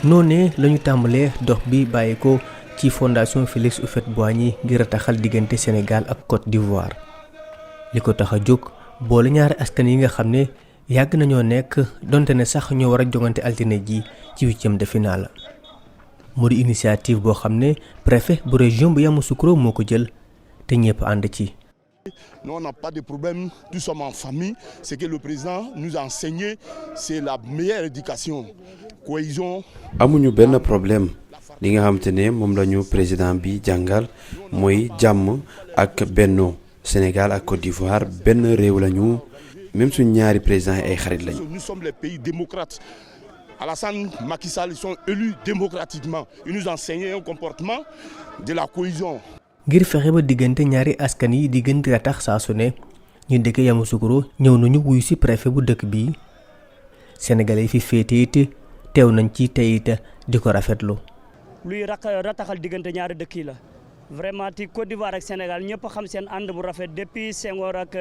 noonee lañu tàmbalee dox bi bàyyi ko ci fondation Félix Houphouët-Boigny ngir rataxal diggante Sénégal ak Côte d'Ivoire li ko tax a jóg boole ñaari askan yi nga xam ne yàgg nañoo nekk donte ne sax ñoo war a jongante altine ji ci huitième de finale mu di initiative boo xam ne préfet bu région bu Yamoussoukro moo ko jël te ñëpp ànd ci. Nous, on n'a pas de problème, nous sommes en famille. Ce que le président nous a enseigné, c'est la meilleure éducation. Cohésion. amuñu benn problème li nga xamante ne moom la ñu président bi jàngal mooy jàmm ak bennoo Sénégal ak Côte d'Ivoire benn réew lañu même suñ ñaari présidents yi ay xarit lañu. Nous sommes les pays démocrates. Alassane, Macky Sall, ils sont élus démocratiquement. Ils nous ont enseigné un comportement de la cohésion. ngir fexe ba diggante ñaari askan yi di gën di tax saa su ne ñu dëkk Yamoussoukro ñëw nañu wuyu ci préfet bu dëkk bi sénégalais yi fi féete it teew nañ ci tey it di ko rafetlu. luy rataxal diggante ñaari dëkk yi la vraiment ci Côte d'Ivoire ak Sénégal ñëpp xam seen ànd bu rafet depuis Senghor ak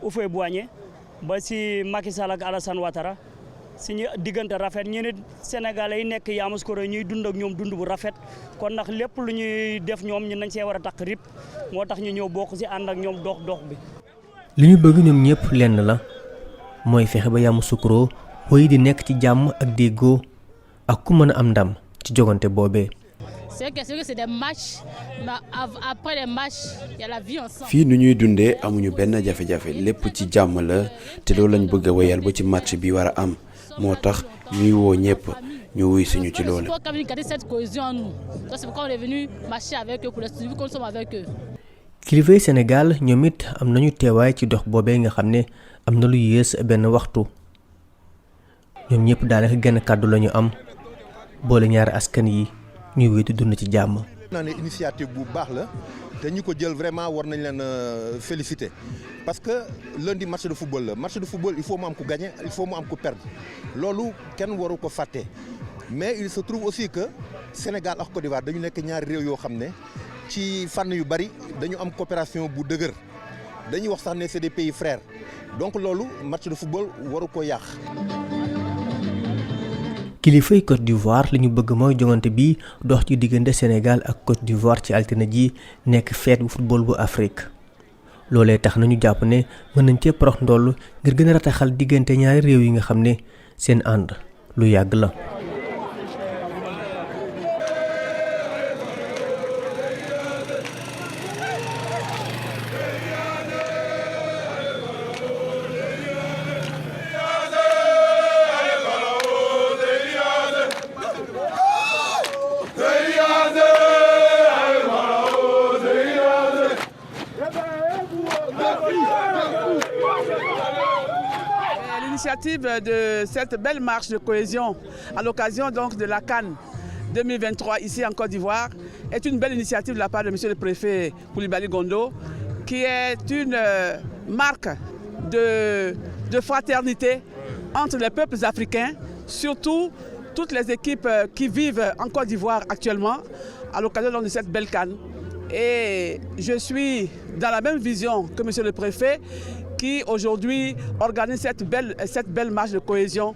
Houphouët-Boigny ba ci Macky Sall ak Alassane Ouattara suñu diggante rafet ñu ne sénégalais yi nekk Yamoussoukro ñuy dund ak ñoom dund bu rafet kon nag lépp lu ñuy def ñoom ñu nañ see war a takk rip moo tax ñu ñëw bokk ci ànd ak ñoom dox bi. li ñu bëgg ñoom ñëpp lenn la mooy fexe ba Yamoussoukro woy di nekk ci jàmm ak déggoo ak ku mën a am ndam ci jogante boobee. fii nu ñuy dundee amuñu benn jafe-jafe lépp ci jàmm la te loolu lañ bëgg a wéyal ba ci match bi war a am moo tax ñuy woo ñëpp ñu wuy suñu ci loolu. kilifay Sénégal ñoom it am nañu teewaay ci dox boobee nga xam ne am na lu yées benn waxtu ñoom ñëpp daanaka genn kàddu lañu am boole ñaari askan yi ñuy wéetu dund ci jàmm. naa ne initiative bu baax la te ñi ko jël vraiment war nañ leen féliciter parce que lundi match de football la match de football il faut mu am ku gagner il faut mu am ku perdre loolu kenn waru ko fàtte mais il se trouve aussi que Sénégal ak Côte d'Ivoire dañu nekk ñaari réew yoo xam ne ci fànn yu bari dañu am coopération bu dëgër dañuy wax sax ne c'est des pays frères donc loolu match de football waru ko yàq. kilifay Côte d'Ivoire li ñu bëgg mooy jongante bi dox ci diggante Sénégal ak Côte d'Ivoire ci altine ji nekk fête bu football bu Afrique loolee tax nañu jàpp ne mën nañ cee prox ndoll ngir gën a rataxal diggante ñaari réew yi nga xam ne seen ànd lu yàgg la. L'initiative de cette belle marche de cohésion à l'occasion donc de la CAN 2023 ici en Côte d'Ivoire est une belle initiative de la part de monsieur le préfet Coulibaly Gondo qui est une marque de fraternité entre les peuples africains, surtout toutes les équipes qui vivent en Côte d'Ivoire actuellement à l'occasion de cette belle CAN. Et je suis dans la même vision que monsieur le préfet qui aujourd'hui organise cette belle marche de cohésion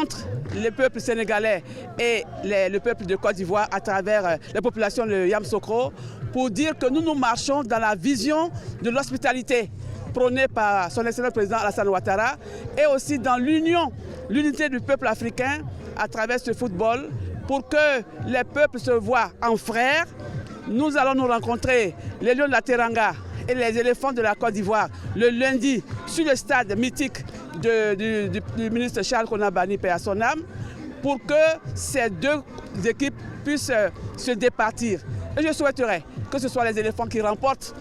entre les peuples sénégalais et le peuple de Côte d'Ivoire à travers les populations de Yamoussoukro pour dire que nous marchons dans la vision de l'hospitalité prônée par son excellent président Alassane Ouattara et aussi dans l'unité du peuple africain à travers ce football pour que les peuples se voient en frères. Nous allons nous rencontrer les Lions de la Teranga et les éléphants de la Côte d'Ivoire le lundi sur le stade mythique du ministre Charles Konabani, paix à son âme, pour que ces deux équipes puissent se départir. Et je souhaiterais que ce soit les éléphants qui remportent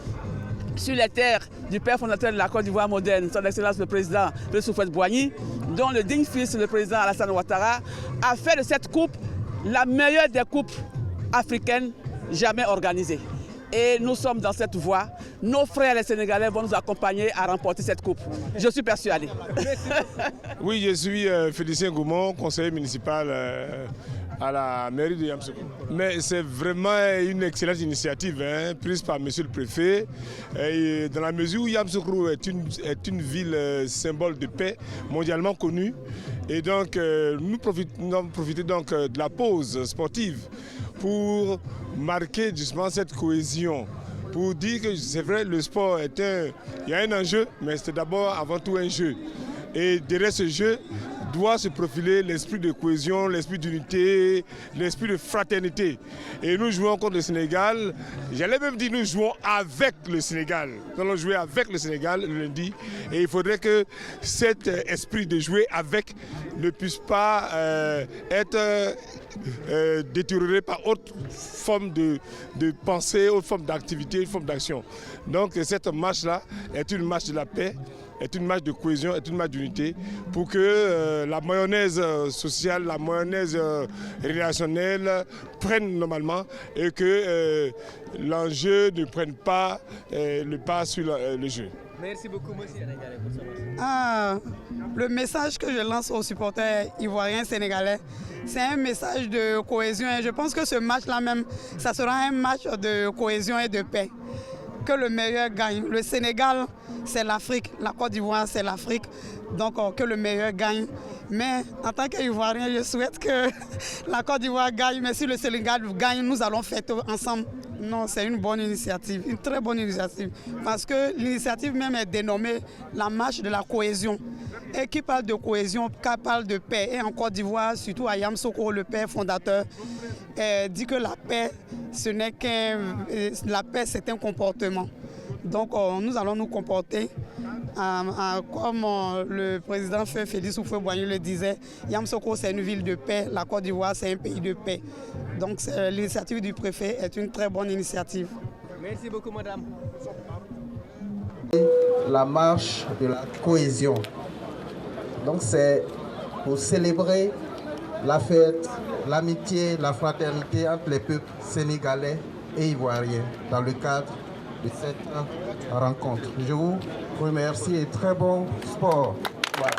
sur les terres du père fondateur de la Côte d'Ivoire moderne, son excellence le président Félix Houphouët-Boigny, dont le digne fils, le président Alassane Ouattara, a fait de cette coupe la meilleure des coupes africaines jamais organisées. Et nous sommes dans cette voie. nos frères les Sénégalais vont nous accompagner à remporter cette coupe. Je suis persuadé. Oui, je suis Félicien Goumon, conseiller municipal à la mairie de Yamoussoukro. Mais c'est vraiment une excellente initiative prise par monsieur le préfet. Et dans la mesure où Yamoussoukro est une ville symbole de paix mondialement connue. Et donc nous profitons donc de la pause sportive pour marquer justement cette cohésion. Pour dire que c'est vrai, le sport il y a un enjeu, mais c'est d'abord avant tout un jeu. Et derrière ce jeu doit se profiler l'esprit de cohésion, l'esprit d'unité, l'esprit de fraternité. Et nous jouons contre le Sénégal, j'allais même dire nous jouons avec le Sénégal. Nous allons jouer avec le Sénégal le lundi. Et il faudrait que cet esprit de jouer avec ne puisse pas être détérioré par autre forme de pensée, autre forme d'activité, une forme d'action. Donc cette marche-là est une marche de la paix, est une marche de cohésion, est une marche d'unité pour que la mayonnaise sociale, la mayonnaise relationnelle prenne normalement et que l'enjeu ne prenne pas le pas sur le jeu. Merci beaucoup, monsieur. Le message que je lance aux supporters ivoiriens sénégalais, c'est un message de cohésion et je pense que ce match-là même, ça sera un match de cohésion et de paix. Que le meilleur gagne. Le Sénégal, c'est l'Afrique. La Côte d'Ivoire, c'est l'Afrique. Donc, que le meilleur gagne. Mais en tant qu'Ivoirien, je souhaite que la Côte d'Ivoire gagne. Mais si le Sénégal gagne, nous allons fêter ensemble. Non, c'est une bonne initiative, une très bonne initiative. Parce que l'initiative même est dénommée la marche de la cohésion. Et qui parle de cohésion, qui parle de paix. Et en Côte d'Ivoire, surtout à Yamoussoukro, le père fondateur, dit que la paix, ce n'est la paix, c'est un comportement. Donc nous allons nous comporter comme le président Félix Houphouët-Boigny le disait. Yamoussoukro, c'est une ville de paix. La Côte d'Ivoire, c'est un pays de paix. Donc l'initiative du préfet est une très bonne initiative. Merci beaucoup, madame. La marche de la cohésion. Donc c'est pour célébrer la fête, l'amitié, la fraternité entre les peuples sénégalais et ivoiriens dans le cadre de cette rencontre. Je vous remercie et très bon sport. Voilà.